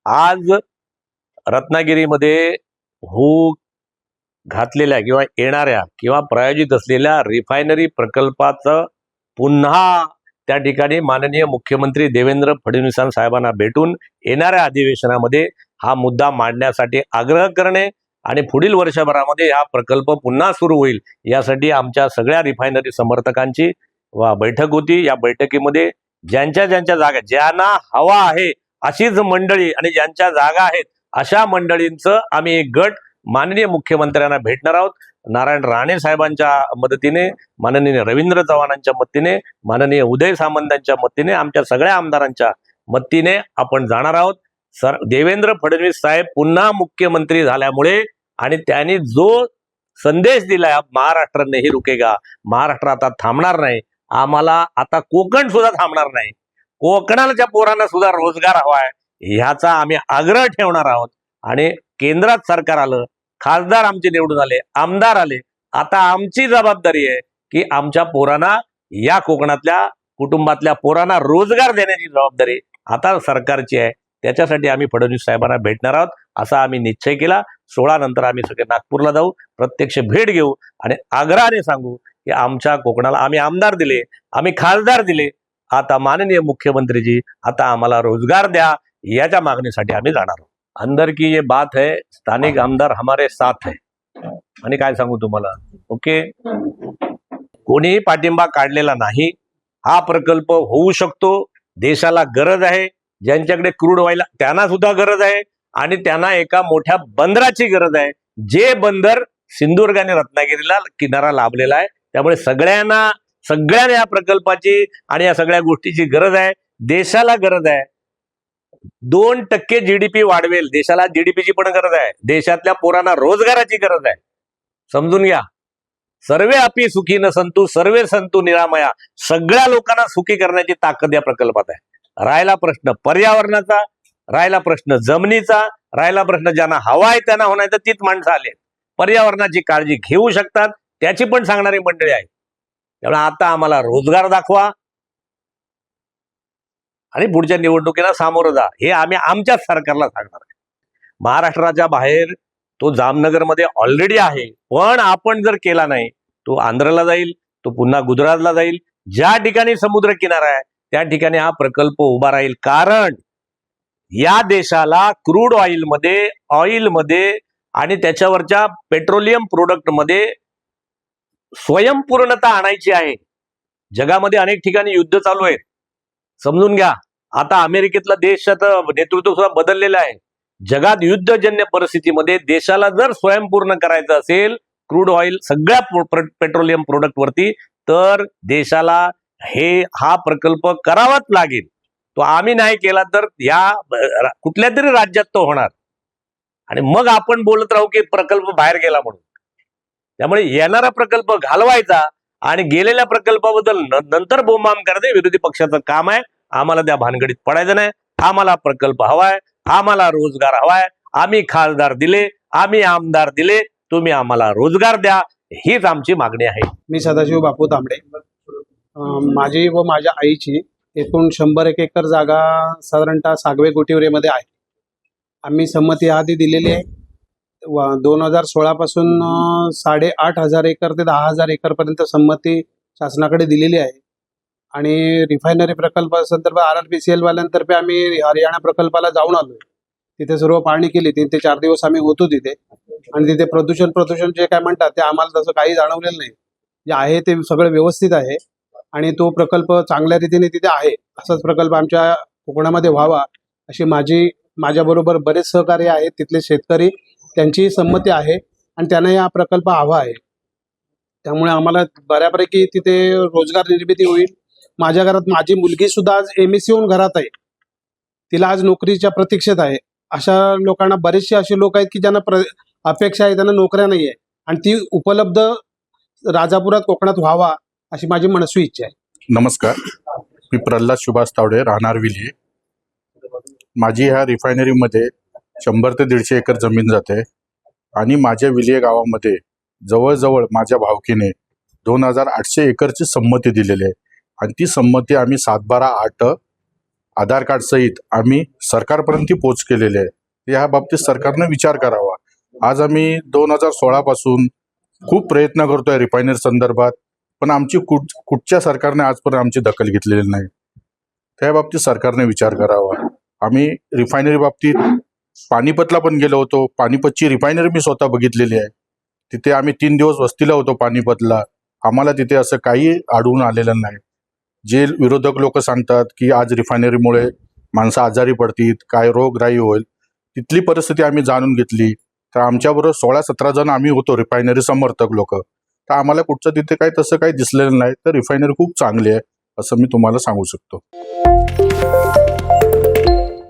आज रत्नागिरीमध्ये होऊ घातलेल्या किंवा येणाऱ्या किंवा प्रायोजित असलेल्या रिफायनरी प्रकल्पाचं पुन्हा त्या ठिकाणी माननीय मुख्यमंत्री देवेंद्र फडणवीस साहेबांना भेटून येणाऱ्या अधिवेशनामध्ये हा मुद्दा मांडण्यासाठी आग्रह करणे आणि पुढील वर्षभरामध्ये हा प्रकल्प पुन्हा सुरू होईल यासाठी आमच्या सगळ्या रिफायनरी समर्थकांची बैठक होती। या बैठकीमध्ये ज्यांच्या जागा ज्यांना हवा आहे अशीच मंडळी आणि ज्यांच्या जागा आहेत अशा मंडळींचं आम्ही एक गट माननीय मुख्यमंत्र्यांना भेटणार आहोत। नारायण राणे साहेबांच्या मदतीने, माननीय रवींद्र चव्हाणांच्या मदतीने, माननीय उदय सामंतांच्या मदतीने, आमच्या सगळ्या आमदारांच्या मदतीने आपण जाणार आहोत। देवेंद्र फडणवीस साहेब पुन्हा मुख्यमंत्री झाल्यामुळे आणि त्यांनी जो संदेश दिलाय महाराष्ट्र नाही रुकेगा, महाराष्ट्र आता थांबणार नाही, आम्हाला आता कोकण सुद्धा थांबणार नाही, कोकणाच्या पोरांना सुद्धा रोजगार हवाय ह्याचा आम्ही आग्रह ठेवणार आहोत। आणि केंद्रात सरकार आलं, खासदार आमचे निवडून आले, आमदार आले, आता आमची जबाबदारी आहे की आमच्या पोरांना, या कोकणातल्या कुटुंबातल्या पोरांना रोजगार देण्याची जबाबदारी आता सरकारची आहे। त्याच्यासाठी आम्ही फडणवीस साहेबांना भेटणार आहोत असा आम्ही निश्चय केला। 16 नंतर आम्ही सगळे नागपूरला जाऊ, प्रत्यक्ष भेट घेऊ आणि आग्रहाने सांगू की आमच्या कोकणाला आम्ही आमदार दिले, आम्ही खासदार दिले, आता माननीय मुख्यमंत्रीजी आता आम्हाला रोजगार द्या, याच्या मागणीसाठी आम्ही जाणार आहोत। अंदर की ये बात है, स्थानिक आमदार हमारे साथ है। आणि काय सांगू तुम्हाला, ओके, कोणीही पाठिंबा काढलेला नाही, हा प्रकल्प होऊ शकतो, देशाला गरज आहे, ज्यांच्याकडे क्रूड ऑइल त्यांना सुद्धा गरज आहे आणि त्यांना एका मोठ्या बंदराची गरज आहे, जे बंदर सिंधुदुर्ग आणि रत्नागिरीला किनारा लाभलेला आहे। त्यामुळे सगळ्यांना या प्रकल्पाची आणि या सगळ्या गोष्टीची गरज आहे, देशाला गरज आहे। 2% GDP वाढवेल, देशाला जीडीपीची पण गरज आहे, देशातल्या पोरांना रोजगाराची गरज आहे, समजून घ्या। सर्वे अपि सुखी न संतु सर्वे संतु निरामया, सगळ्या लोकांना सुखी करण्याची ताकद या प्रकल्पात आहे। राहिला प्रश्न पर्यावरणाचा, राहिला प्रश्न जमिनीचा, राहिला प्रश्न ज्यांना हवा आहे त्यांना होणार, तर तीच माणसं आले पर्यावरणाची काळजी घेऊ शकतात, त्याची पण सांगणारी मंडळी आहे। त्यामुळे आता आम्हाला रोजगार दाखवा आणि पुढच्या निवडणुकीला सामोरं जा, हे आम्ही आमच्याच सरकारला सांगणार आहे। महाराष्ट्राच्या बाहेर तो जामनगरमध्ये ऑलरेडी आहे, पण आपण जर केला नाही तो आंध्रला जाईल, तो पुन्हा गुजरातला जाईल, ज्या ठिकाणी समुद्र किनारा आहे त्या ठिकाणी हा प्रकल्प उभा राहील। कारण या देशाला क्रूड ऑइलमध्ये आणि त्याच्यावरच्या पेट्रोलियम प्रोडक्ट मध्ये स्वयंपूर्णता आणायची आहे। जगामध्ये अनेक ठिकाणी युद्ध चालू आहे, समजून घ्या। आता अमेरिकेतला देशाचं नेतृत्व सुद्धा बदललेलं आहे। जगात युद्धजन्य परिस्थितीमध्ये देशाला जर स्वयंपूर्ण करायचं असेल क्रूड ऑइल सगळ्या पेट्रोलियम प्रोडक्ट वरती, तर देशाला हा प्रकल्प करावाच लागेल। तो आम्ही नाही केला तर या कुठल्या तरी राज्यात तो होणार आणि मग आपण बोलत राहू की प्रकल्प बाहेर गेला म्हणून। त्यामुळे येणारा प्रकल्प घालवायचा आणि गेलेल्या प्रकल्पाबद्दल नंतर बोंबाम करणे विरोधी पक्षाचं काम आहे। आम्हाला त्या भानगडीत पडायचं नाही, आम्हाला प्रकल्प हवाय, आम्हाला रोजगार हवाय, आम्ही खासदार दिले, आम्ही आमदार दिले, तुम्ही आम्हाला रोजगार द्या, हीच आमची मागणी आहे। मी सदाशिव बापू तांबडे, माझी व माझ्या आईची एकूण 101 एकर जागा साधारणतः सागवे गोटिवरेमध्ये आहे। आम्ही संमती आधी दिलेली आहे। 2016 पासून 8,500 एकर ते 10,000 एकर पर्यंत संमती शासनाकडे दिलेली आहे। आणि रिफायनरी प्रकल्पासंदर्भात RRPCL वाल्यांतर्फे आम्ही हरियाणा प्रकल्पाला जाऊन आलोय, तिथे सर्व पाहणी केली। 3 ते 4 दिवस आम्ही होतो तिथे आणि तिथे प्रदूषण जे काय म्हणतात ते आम्हाला तसं काही जाणवलेलं नाही, जे आहे ते सगळं व्यवस्थित आहे आणि तो प्रकल्प चांगल्या रीतीने तिथे आहे। असाच प्रकल्प आमच्या कोकणामध्ये व्हावा अशी माझ्याबरोबर बरेच सहकारी आहेत, तिथले शेतकरी, त्यांची संमती आहे आणि त्यांना हा प्रकल्प हवा आहे। त्यामुळे आम्हाला बऱ्यापैकी तिथे रोजगार निर्मिती होईल। माझ्या घरात माझी मुलगी सुद्धा आज MSc होऊन घरात आहे, तिला आज नोकरीच्या प्रतीक्षेत आहे। अशा लोकांना, बरेचसे असे लोक आहेत की ज्यांना अपेक्षा आहे, त्यांना नोकऱ्या नाही आहे आणि ती उपलब्ध राजापुरात कोकणात व्हावा अशी माझी मनस्वी इच्छा आहे। नमस्कार, मी प्रल्हाद सुभाष तावडे, राहणार विल्हे। माझी ह्या रिफायनरीमध्ये 100 ते 150 एकर जमीन जाते आणि माझ्या विल्हे गावामध्ये जवळजवळ माझ्या भावकीने 2,800 एकरची संमती दिलेली आहे आणि ती संमती आम्ही 7/12/8 आधार कार्ड सहित आम्ही सरकारपर्यंत पोच केलेली आहे. या बाबतीत सरकारने विचार करावा. आज आम्ही 2016 पासून खूप प्रयत्न करतोय रिफायनरी संदर्भात, पण आमची कुठच्या सरकारने आजपर्यंत आमची दखल घेतलेली नाही. त्या बाबतीत सरकारने विचार करावा. आम्ही रिफायनरी बाबतीत पानिपतला पण गेलो होतो. पानिपतची रिफायनरी मी स्वतः बघितलेली आहे. तिथे आम्ही 3 दिवस वस्तीला होतो पानिपतला. आम्हाला तिथे असं काही आढळून आलेलं नाही. जे विरोधक लोक सांगतात की आज रिफायनरीमुळे माणसं आजारी पडतील, काय रोगराई होईल, तिथली परिस्थिती आम्ही जाणून घेतली. तर आमच्याबरोबर 16-17 जण आम्ही होतो रिफायनरी समर्थक लोक. तर आम्हाला कुठचं तिथे काही तसं काही दिसलेलं नाही. तर रिफायनरी खूप चांगली आहे असं मी तुम्हाला सांगू शकतो.